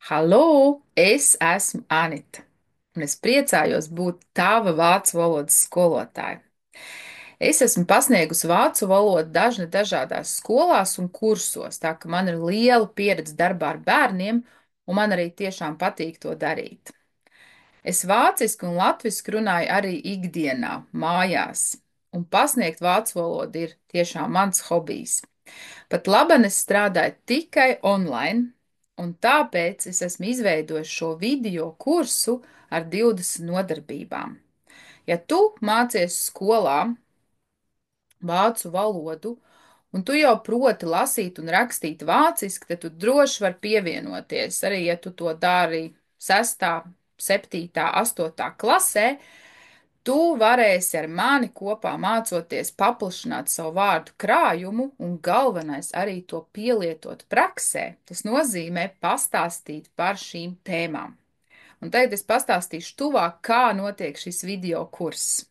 Halo, es esmu Anita, un es priecājos būt tava vācu valodas skolotāja. Es esmu pasniegusi vācu valodu dažādās skolās un kursos, tā ka man ir liela pieredze darbā ar bērniem, un man arī tiešām patīk to darīt. Es vāciski un latviski runāju arī ikdienā, mājās, un pasniegt vācu valodu ir tiešām mans hobijs. Pat labi, es strādāju tikai online, un tāpēc es esmu izveidojis šo video kursu ar 20 nodarbībām. Ja tu mācies skolā vācu valodu, un tu jau proti lasīt un rakstīt vāciski, tad tu droši vari pievienoties. Arī ja tu to dari 6., 7., 8. klasē, tu varēsi ar mani kopā mācoties paplašināt savu vārdu krājumu un galvenais arī to pielietot praksē. Tas nozīmē pastāstīt par šīm tēmām. Un tagad es pastāstīšu tuvāk, kā notiek šis video kurss.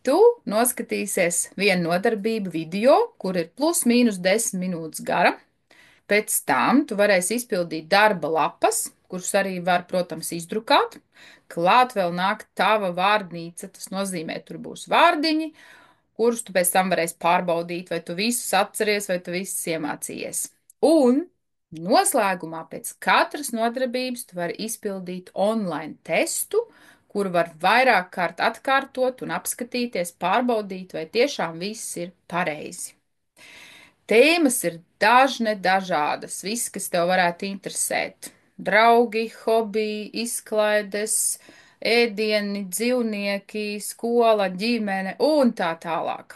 Tu noskatīsies vienu nodarbību video, kur ir plus mīnus 10 minūtes gara. Pēc tam tu varēsi izpildīt darba lapas, kuras arī var, protams, izdrukāt. Klāt vēl nāk tava vārnīca, tas nozīmē, tur būs vārdiņi, kurus tu pēc tam varēsi pārbaudīt, vai tu visus atceries, vai tu visus iemācījies. Un noslēgumā pēc katras nodarbības tu vari izpildīt online testu, kuru var vairāk kārt atkārtot un apskatīties, pārbaudīt, vai tiešām viss ir pareizi. Tēmas ir dažādas, viss, kas tev varētu interesēt. Draugi, hobiji, izklaides, ēdieni, dzīvnieki, skola, ģimene un tā tālāk.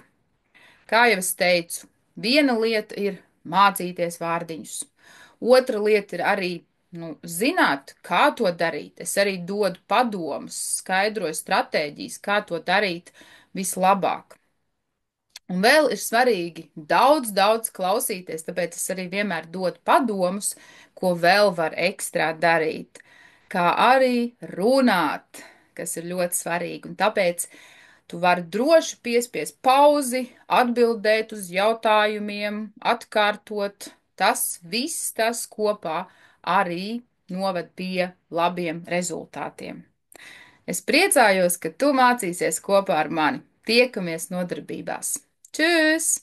Kā jau es teicu, viena lieta ir mācīties vārdiņus. Otra lieta ir arī zināt, kā to darīt. Es arī dodu padomus, skaidroju stratēģijas, kā to darīt vislabāk. Un vēl ir svarīgi daudz klausīties, tāpēc es arī vienmēr dodu padomus, ko vēl var ekstrā darīt, kā arī runāt, kas ir ļoti svarīgi. Un tāpēc tu vari droši piespiest pauzi, atbildēt uz jautājumiem, atkārtot. Tas viss tas kopā arī noved pie labiem rezultātiem. Es priecājos, ka tu mācīsies kopā ar mani. Tiekamies nodarbībās! Tschüss!